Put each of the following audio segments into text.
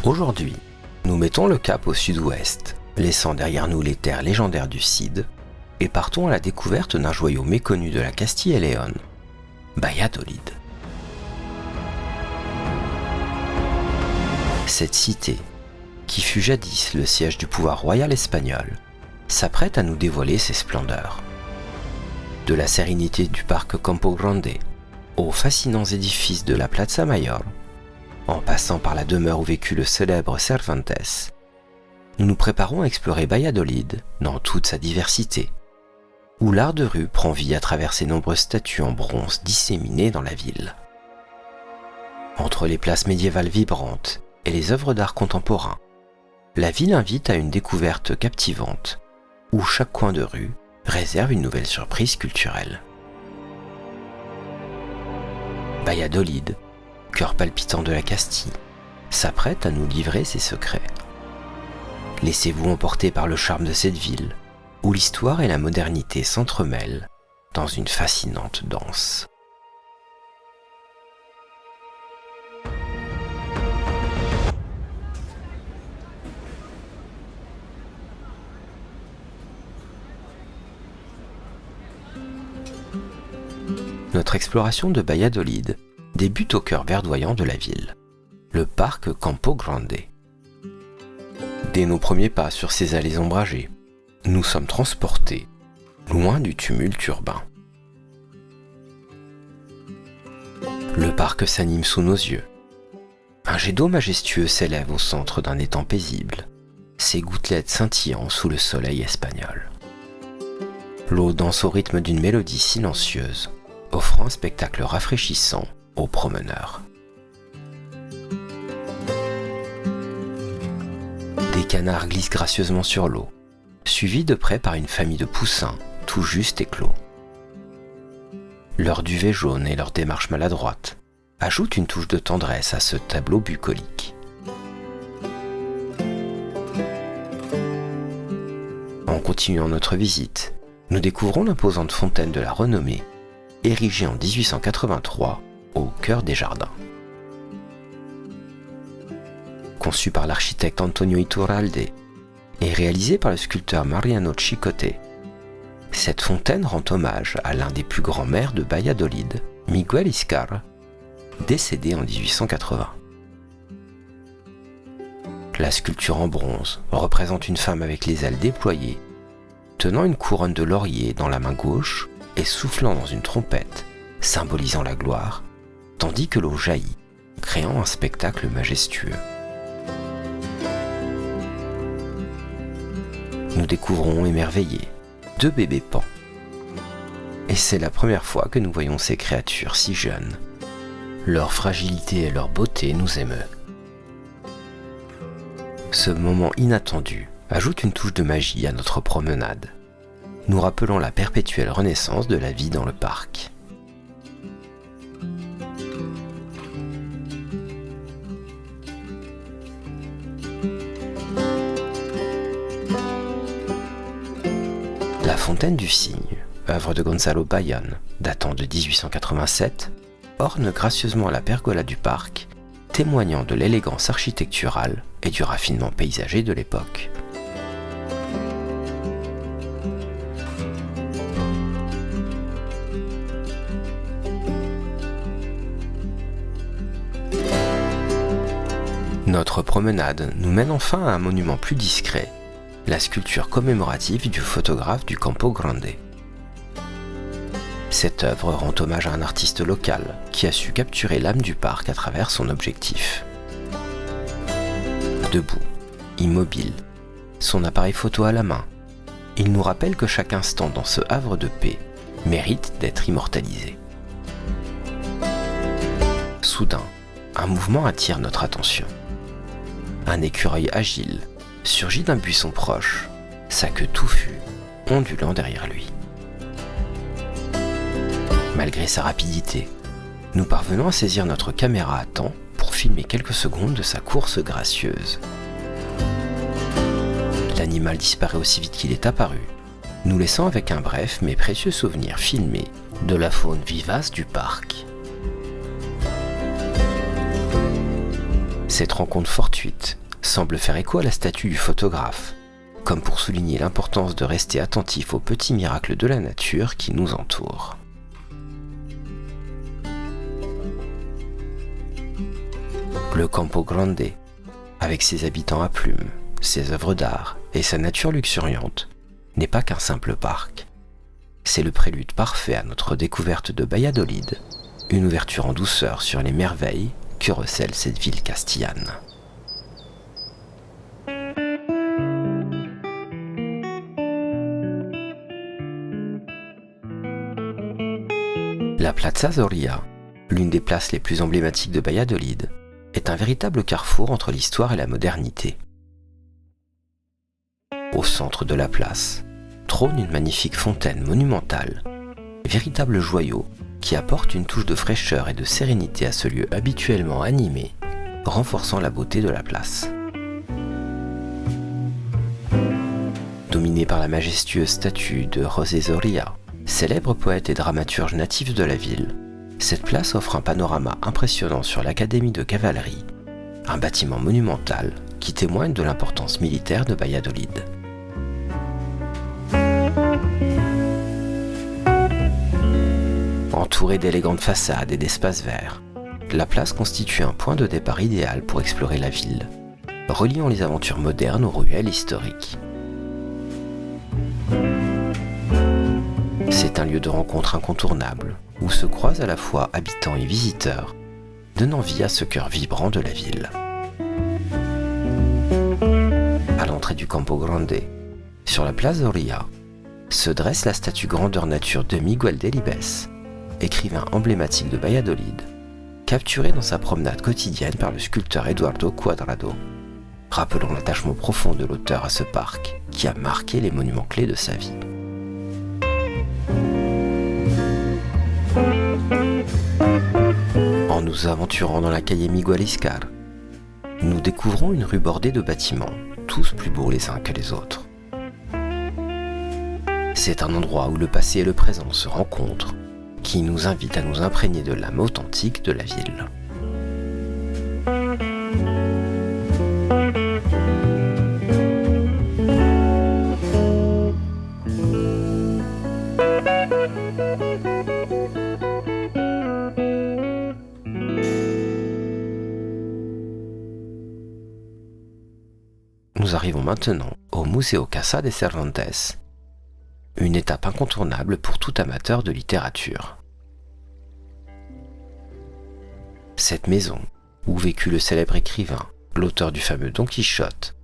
Aujourd'hui, nous mettons le cap au sud-ouest, laissant derrière nous les terres légendaires du Cid, et partons à la découverte d'un joyau méconnu de la Castille et Léon, Valladolid. Cette cité, qui fut jadis le siège du pouvoir royal espagnol, s'apprête à nous dévoiler ses splendeurs. De la sérénité du parc Campo Grande aux fascinants édifices de la Plaza Mayor, en passant par la demeure où vécut le célèbre Cervantes, nous nous préparons à explorer Valladolid dans toute sa diversité, où l'art de rue prend vie à travers ses nombreuses statues en bronze disséminées dans la ville. Entre les places médiévales vibrantes et les œuvres d'art contemporain, la ville invite à une découverte captivante, où chaque coin de rue réserve une nouvelle surprise culturelle. Valladolid, cœur palpitant de la Castille, s'apprête à nous livrer ses secrets. Laissez-vous emporter par le charme de cette ville, où l'histoire et la modernité s'entremêlent dans une fascinante danse. Notre exploration de Valladolid débute au cœur verdoyant de la ville, le parc Campo Grande. Dès nos premiers pas sur ces allées ombragées, nous sommes transportés loin du tumulte urbain. Le parc s'anime sous nos yeux. Un jet d'eau majestueux s'élève au centre d'un étang paisible, ses gouttelettes scintillant sous le soleil espagnol. L'eau danse au rythme d'une mélodie silencieuse, offrant un spectacle rafraîchissant aux promeneurs. Des canards glissent gracieusement sur l'eau, suivis de près par une famille de poussins tout juste éclos. Leur duvet jaune et leur démarche maladroite ajoutent une touche de tendresse à ce tableau bucolique. En continuant notre visite, nous découvrons l'imposante fontaine de la renommée, érigée en 1883 au cœur des jardins. Conçue par l'architecte Antonio Iturralde et réalisée par le sculpteur Mariano Chicote, cette fontaine rend hommage à l'un des plus grands maires de Valladolid, Miguel Iscar, décédé en 1880. La sculpture en bronze représente une femme avec les ailes déployées, tenant une couronne de laurier dans la main gauche et soufflant dans une trompette, symbolisant la gloire, tandis que l'eau jaillit, créant un spectacle majestueux. Nous découvrons émerveillés 2 bébés pans. Et c'est la première fois que nous voyons ces créatures si jeunes. Leur fragilité et leur beauté nous émeut. Ce moment inattendu ajoute une touche de magie à notre promenade, nous rappelant la perpétuelle renaissance de la vie dans le parc. La fontaine du Cygne, œuvre de Gonzalo Bayon, datant de 1887, orne gracieusement la pergola du parc, témoignant de l'élégance architecturale et du raffinement paysager de l'époque. Notre promenade nous mène enfin à un monument plus discret, la sculpture commémorative du photographe du Campo Grande. Cette œuvre rend hommage à un artiste local qui a su capturer l'âme du parc à travers son objectif. Debout, immobile, son appareil photo à la main, il nous rappelle que chaque instant dans ce havre de paix mérite d'être immortalisé. Soudain, un mouvement attire notre attention. Un écureuil agile surgit d'un buisson proche, sa queue touffue ondulant derrière lui. Malgré sa rapidité, nous parvenons à saisir notre caméra à temps pour filmer quelques secondes de sa course gracieuse. L'animal disparaît aussi vite qu'il est apparu, nous laissant avec un bref mais précieux souvenir filmé de la faune vivace du parc. Cette rencontre fortuite suite semble faire écho à la statue du photographe, comme pour souligner l'importance de rester attentif aux petits miracles de la nature qui nous entourent. Le Campo Grande, avec ses habitants à plumes, ses œuvres d'art et sa nature luxuriante, n'est pas qu'un simple parc. C'est le prélude parfait à notre découverte de Valladolid, une ouverture en douceur sur les merveilles que recèle cette ville castillane. La Plaza Zoria, l'une des places les plus emblématiques de Valladolid, est un véritable carrefour entre l'histoire et la modernité. Au centre de la place, trône une magnifique fontaine monumentale, véritable joyau qui apporte une touche de fraîcheur et de sérénité à ce lieu habituellement animé, renforçant la beauté de la place. Dominée par la majestueuse statue de José Zoria, célèbre poète et dramaturge natif de la ville, cette place offre un panorama impressionnant sur l'académie de cavalerie, un bâtiment monumental qui témoigne de l'importance militaire de Valladolid. Entourée d'élégantes façades et d'espaces verts, la place constitue un point de départ idéal pour explorer la ville, reliant les aventures modernes aux ruelles historiques. C'est un lieu de rencontre incontournable, où se croisent à la fois habitants et visiteurs, donnant vie à ce cœur vibrant de la ville. À l'entrée du Campo Grande, sur la place Zoria, se dresse la statue grandeur nature de Miguel Delibes, écrivain emblématique de Valladolid, capturé dans sa promenade quotidienne par le sculpteur Eduardo Cuadrado, rappelant l'attachement profond de l'auteur à ce parc qui a marqué les monuments clés de sa vie. En nous aventurant dans la calle Miguel Iscar, nous découvrons une rue bordée de bâtiments, tous plus beaux les uns que les autres. C'est un endroit où le passé et le présent se rencontrent, qui nous invite à nous imprégner de l'âme authentique de la ville. Nous arrivons maintenant au Museo Casa de Cervantes, une étape incontournable pour tout amateur de littérature. Cette maison, où vécut le célèbre écrivain, l'auteur du fameux Don Quichotte,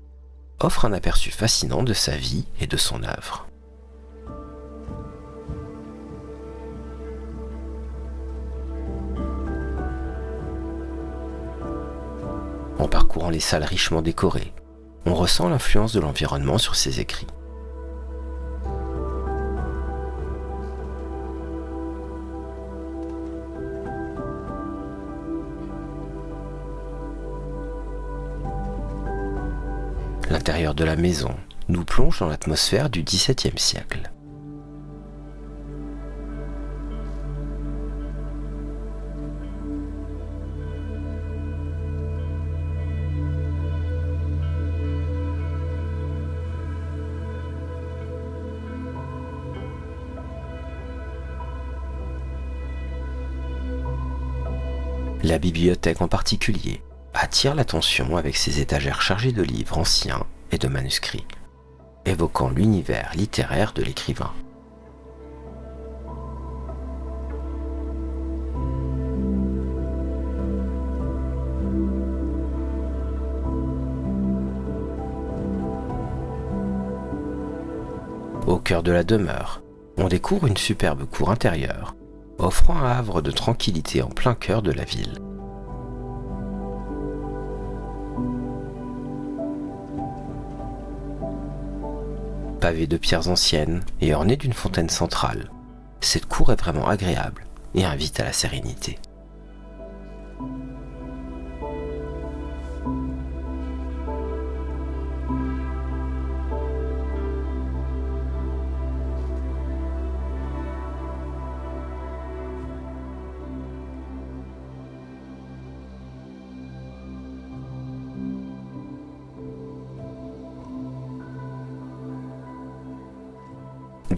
offre un aperçu fascinant de sa vie et de son œuvre. En parcourant les salles richement décorées, on ressent l'influence de l'environnement sur ses écrits. L'intérieur de la maison nous plonge dans l'atmosphère du XVIIe siècle. La bibliothèque en particulier attire l'attention avec ses étagères chargées de livres anciens et de manuscrits, évoquant l'univers littéraire de l'écrivain. Au cœur de la demeure, on découvre une superbe cour intérieure, offrant un havre de tranquillité en plein cœur de la ville. Pavée de pierres anciennes et ornée d'une fontaine centrale, cette cour est vraiment agréable et invite à la sérénité.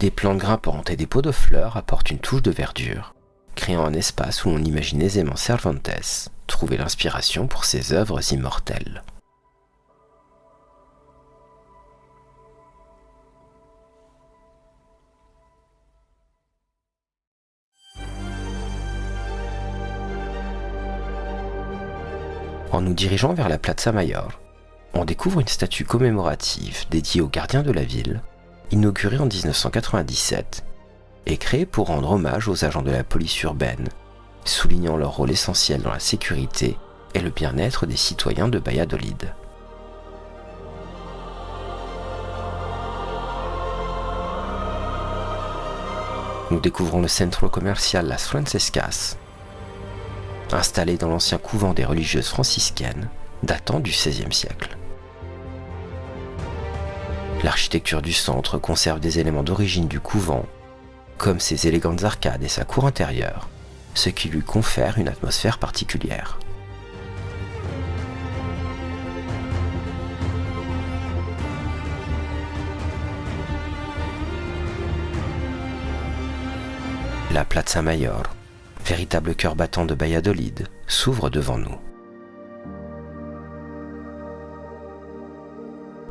Des plantes grimpantes et des pots de fleurs apportent une touche de verdure, créant un espace où on imagine aisément Cervantes trouver l'inspiration pour ses œuvres immortelles. En nous dirigeant vers la Plaza Mayor, on découvre une statue commémorative dédiée aux gardiens de la ville, inaugurée en 1997 et créée pour rendre hommage aux agents de la police urbaine, soulignant leur rôle essentiel dans la sécurité et le bien-être des citoyens de Valladolid. Nous découvrons le centro comercial Las Francescas, installé dans l'ancien couvent des religieuses franciscaines datant du XVIe siècle. L'architecture du centre conserve des éléments d'origine du couvent, comme ses élégantes arcades et sa cour intérieure, ce qui lui confère une atmosphère particulière. La Plaza Mayor, véritable cœur battant de Valladolid, s'ouvre devant nous.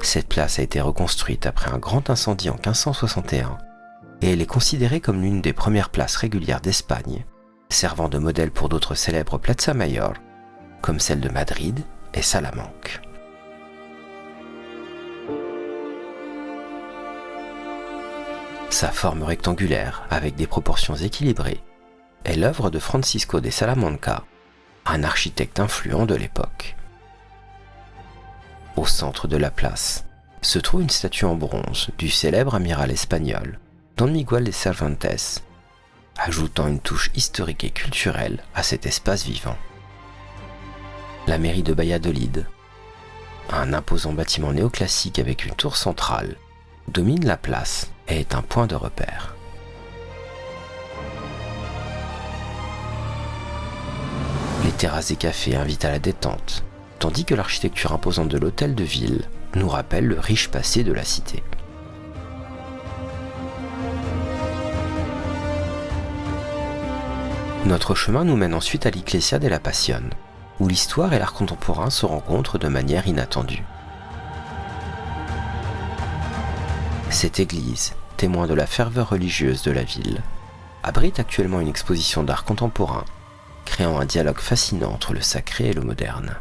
Cette place a été reconstruite après un grand incendie en 1561 et elle est considérée comme l'une des premières places régulières d'Espagne, servant de modèle pour d'autres célèbres Plaza Mayor, comme celle de Madrid et Salamanque. Sa forme rectangulaire, avec des proportions équilibrées, est l'œuvre de Francisco de Salamanca, un architecte influent de l'époque. Au centre de la place se trouve une statue en bronze du célèbre amiral espagnol Don Miguel de Cervantes, ajoutant une touche historique et culturelle à cet espace vivant. La mairie de Valladolid, un imposant bâtiment néoclassique avec une tour centrale, domine la place et est un point de repère. Les terrasses des cafés invitent à la détente, tandis que l'architecture imposante de l'hôtel de ville nous rappelle le riche passé de la cité. Notre chemin nous mène ensuite à l'Iglesia de la Pasión, où l'histoire et l'art contemporain se rencontrent de manière inattendue. Cette église, témoin de la ferveur religieuse de la ville, abrite actuellement une exposition d'art contemporain, créant un dialogue fascinant entre le sacré et le moderne.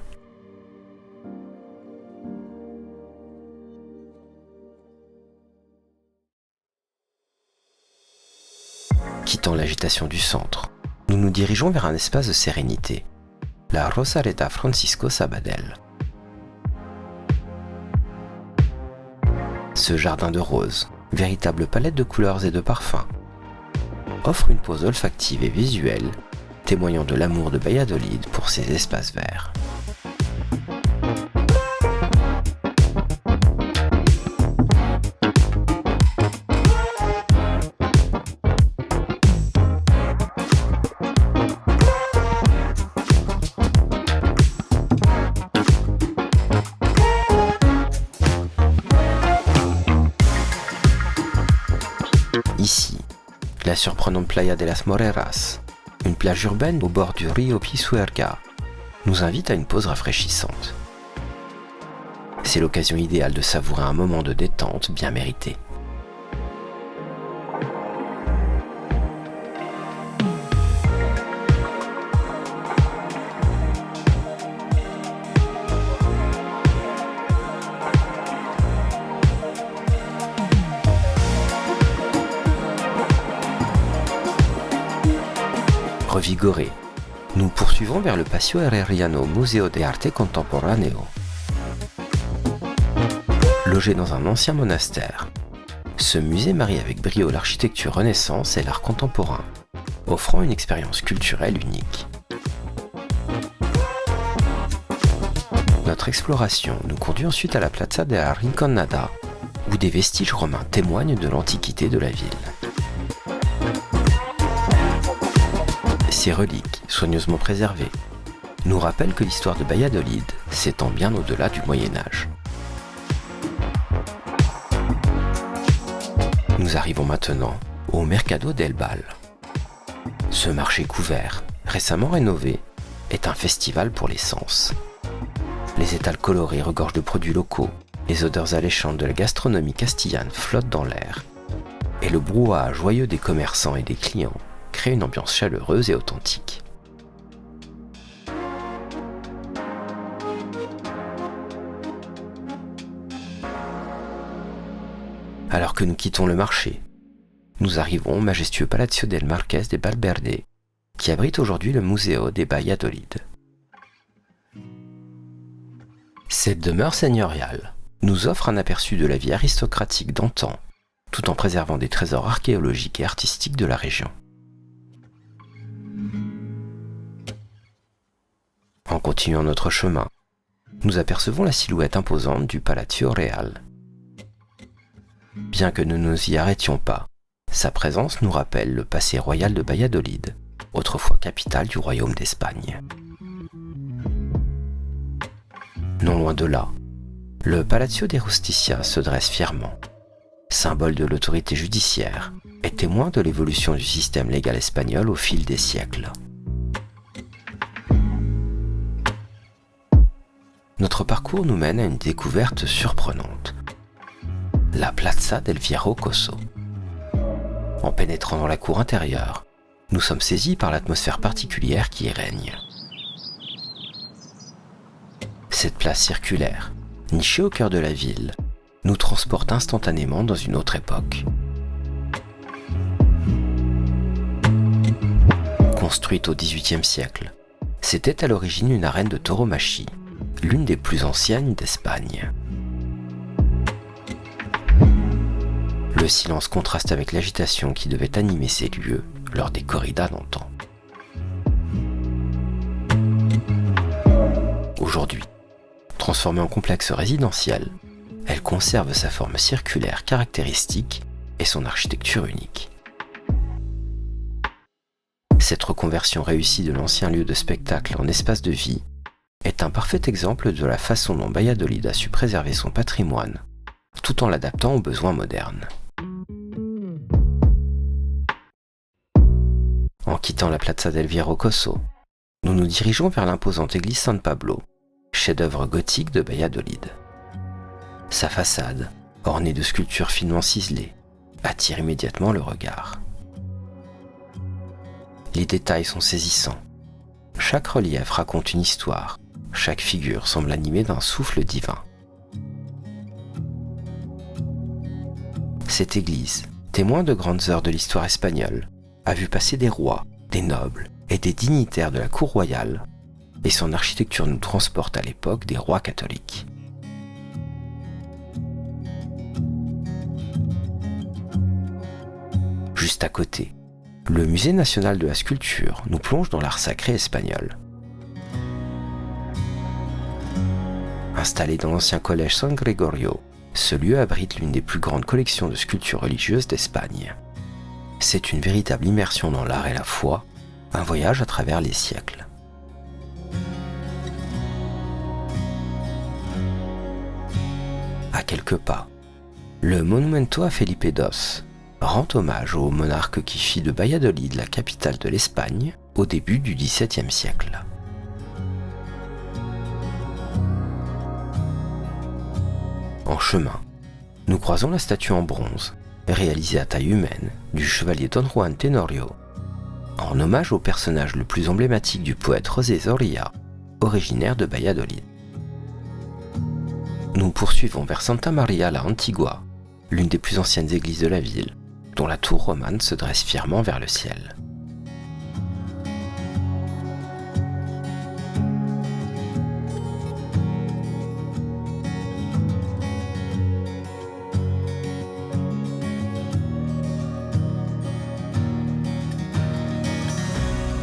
Quittant l'agitation du centre, nous nous dirigeons vers un espace de sérénité, la Rosareda Francisco Sabadell. Ce jardin de roses, véritable palette de couleurs et de parfums, offre une pause olfactive et visuelle, témoignant de l'amour de Valladolid pour ses espaces verts. Ici, la surprenante Playa de las Moreras, une plage urbaine au bord du Rio Pisuerga, nous invite à une pause rafraîchissante. C'est l'occasion idéale de savourer un moment de détente bien mérité. Revigorés, nous poursuivons vers le Paseo Herreriano Museo de Arte Contemporáneo. Logé dans un ancien monastère, ce musée marie avec brio l'architecture Renaissance et l'art contemporain, offrant une expérience culturelle unique. Notre exploration nous conduit ensuite à la Plaza de la Rinconada, où des vestiges romains témoignent de l'antiquité de la ville. Ces reliques, soigneusement préservées, nous rappellent que l'histoire de Valladolid s'étend bien au-delà du Moyen-Âge. Nous arrivons maintenant au Mercado del Bal. Ce marché couvert, récemment rénové, est un festival pour les sens. Les étals colorés regorgent de produits locaux, les odeurs alléchantes de la gastronomie castillane flottent dans l'air, et le brouhaha joyeux des commerçants et des clients crée une ambiance chaleureuse et authentique. Alors que nous quittons le marché, nous arrivons au majestueux Palacio del Marqués de Valverde, qui abrite aujourd'hui le Museo de Valladolid. Cette demeure seigneuriale nous offre un aperçu de la vie aristocratique d'antan, tout en préservant des trésors archéologiques et artistiques de la région. En continuant notre chemin, nous apercevons la silhouette imposante du Palacio Real. Bien que nous ne nous y arrêtions pas, sa présence nous rappelle le passé royal de Valladolid, autrefois capitale du royaume d'Espagne. Non loin de là, le Palacio de Justicia se dresse fièrement, symbole de l'autorité judiciaire et témoin de l'évolution du système légal espagnol au fil des siècles. Notre parcours nous mène à une découverte surprenante, la Plaza del Viejo Coso. En pénétrant dans la cour intérieure, nous sommes saisis par l'atmosphère particulière qui y règne. Cette place circulaire, nichée au cœur de la ville, nous transporte instantanément dans une autre époque. Construite au XVIIIe siècle, c'était à l'origine une arène de tauromachie, l'une des plus anciennes d'Espagne. Le silence contraste avec l'agitation qui devait animer ces lieux lors des corridas d'antan. Aujourd'hui, transformée en complexe résidentiel, elle conserve sa forme circulaire caractéristique et son architecture unique. Cette reconversion réussie de l'ancien lieu de spectacle en espace de vie est un parfait exemple de la façon dont Valladolid a su préserver son patrimoine, tout en l'adaptant aux besoins modernes. En quittant la Plaza del Viejo Coso, nous nous dirigeons vers l'imposante église San Pablo, chef-d'œuvre gothique de Valladolid. Sa façade, ornée de sculptures finement ciselées, attire immédiatement le regard. Les détails sont saisissants. Chaque relief raconte une histoire, chaque figure semble animée d'un souffle divin. Cette église, témoin de grandes heures de l'histoire espagnole, a vu passer des rois, des nobles et des dignitaires de la cour royale, et son architecture nous transporte à l'époque des rois catholiques. Juste à côté, le Musée national de la sculpture nous plonge dans l'art sacré espagnol. Installé dans l'ancien collège San Gregorio, ce lieu abrite l'une des plus grandes collections de sculptures religieuses d'Espagne. C'est une véritable immersion dans l'art et la foi, un voyage à travers les siècles. À quelques pas, le Monumento a Felipe II rend hommage au monarque qui fit de Valladolid la capitale de l'Espagne au début du XVIIe siècle. En chemin, nous croisons la statue en bronze, réalisée à taille humaine, du chevalier Don Juan Tenorio, en hommage au personnage le plus emblématique du poète José Zorrilla, originaire de Valladolid. Nous poursuivons vers Santa María la Antigua, l'une des plus anciennes églises de la ville, dont la tour romane se dresse fièrement vers le ciel.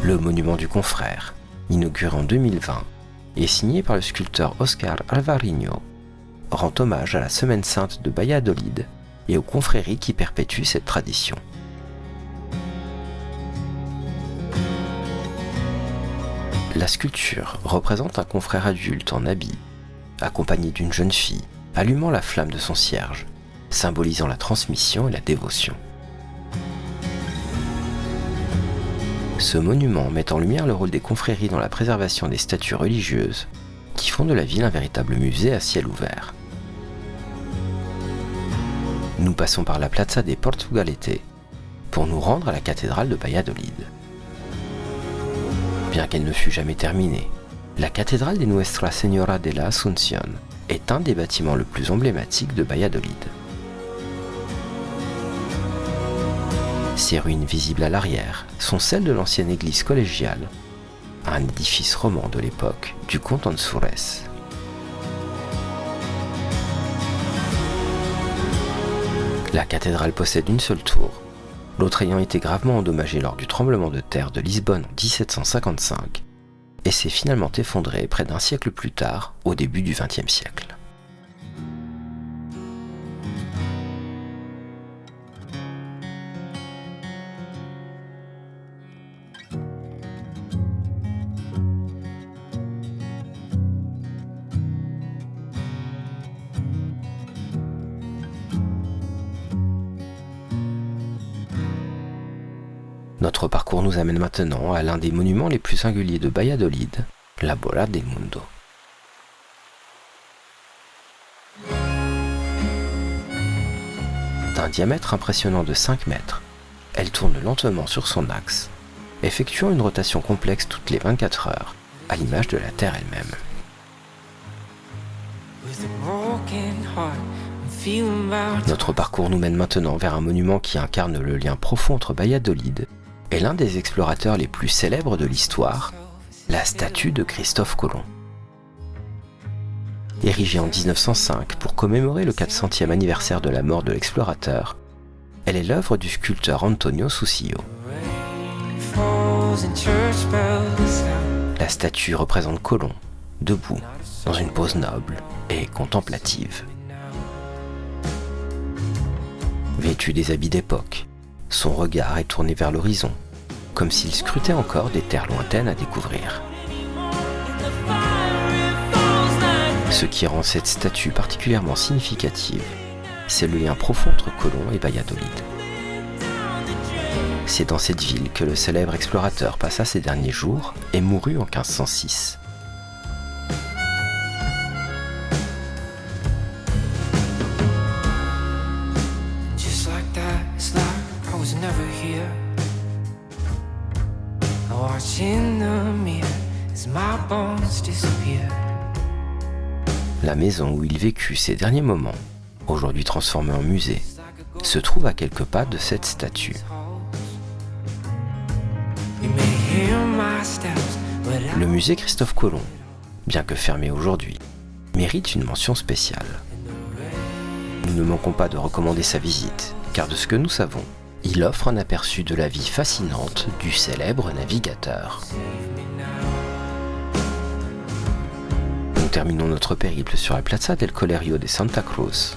Le monument du Confrère, inauguré en 2020, et signé par le sculpteur Oscar Alvariño, rend hommage à la Semaine Sainte de Valladolid et aux confréries qui perpétuent cette tradition. La sculpture représente un confrère adulte en habit, accompagné d'une jeune fille, allumant la flamme de son cierge, symbolisant la transmission et la dévotion. Ce monument met en lumière le rôle des confréries dans la préservation des statues religieuses qui font de la ville un véritable musée à ciel ouvert. Nous passons par la Plaza de Portugalete pour nous rendre à la cathédrale de Valladolid. Bien qu'elle ne fût jamais terminée, la cathédrale de Nuestra Señora de la Asunción est un des bâtiments le plus emblématiques de Valladolid. Ses ruines visibles à l'arrière sont celles de l'ancienne église collégiale, un édifice roman de l'époque du comte Ansúrez. La cathédrale possède une seule tour, l'autre ayant été gravement endommagée lors du tremblement de terre de Lisbonne en 1755 et s'est finalement effondrée près d'un siècle plus tard, au début du XXe siècle. Notre parcours nous amène maintenant à l'un des monuments les plus singuliers de Valladolid, la Bola del Mundo. D'un diamètre impressionnant de 5 mètres, elle tourne lentement sur son axe, effectuant une rotation complexe toutes les 24 heures, à l'image de la Terre elle-même. Notre parcours nous mène maintenant vers un monument qui incarne le lien profond entre Valladolid et l'un des explorateurs les plus célèbres de l'histoire, la statue de Christophe Colomb. Érigée en 1905 pour commémorer le 400e anniversaire de la mort de l'explorateur, elle est l'œuvre du sculpteur Antonio Susillo. La statue représente Colomb, debout, dans une pose noble et contemplative. Vêtu des habits d'époque, son regard est tourné vers l'horizon, comme s'il scrutait encore des terres lointaines à découvrir. Ce qui rend cette statue particulièrement significative, c'est le lien profond entre Colomb et Valladolid. C'est dans cette ville que le célèbre explorateur passa ses derniers jours et mourut en 1506. La maison où il vécut ses derniers moments, aujourd'hui transformée en musée, se trouve à quelques pas de cette statue. Le musée Christophe Colomb, bien que fermé aujourd'hui, mérite une mention spéciale. Nous ne manquons pas de recommander sa visite, car de ce que nous savons, il offre un aperçu de la vie fascinante du célèbre navigateur. Nous terminons notre périple sur la Plaza del Colerio de Santa Cruz.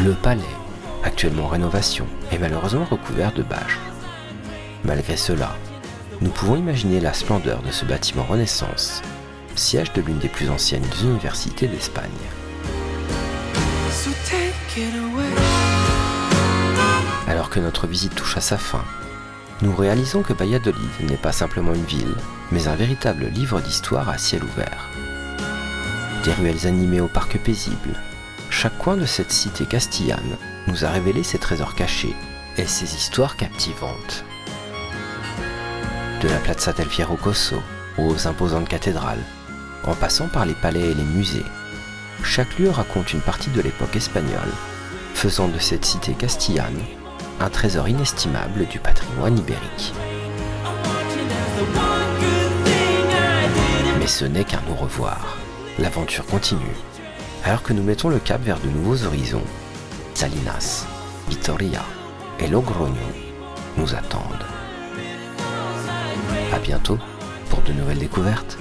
Le palais, actuellement en rénovation, est malheureusement recouvert de bâches. Malgré cela, nous pouvons imaginer la splendeur de ce bâtiment Renaissance, siège de l'une des plus anciennes universités d'Espagne. Alors que notre visite touche à sa fin, nous réalisons que Valladolid n'est pas simplement une ville, mais un véritable livre d'histoire à ciel ouvert. Des ruelles animées au parc paisible, chaque coin de cette cité castillane nous a révélé ses trésors cachés et ses histoires captivantes. De la Plaza del Fierro Coso aux imposantes cathédrales, en passant par les palais et les musées, chaque lieu raconte une partie de l'époque espagnole, faisant de cette cité castillane un trésor inestimable du patrimoine ibérique. Mais ce n'est qu'un au revoir. L'aventure continue. Alors que nous mettons le cap vers de nouveaux horizons, Salinas, Vitoria et Logroño nous attendent. À bientôt pour de nouvelles découvertes.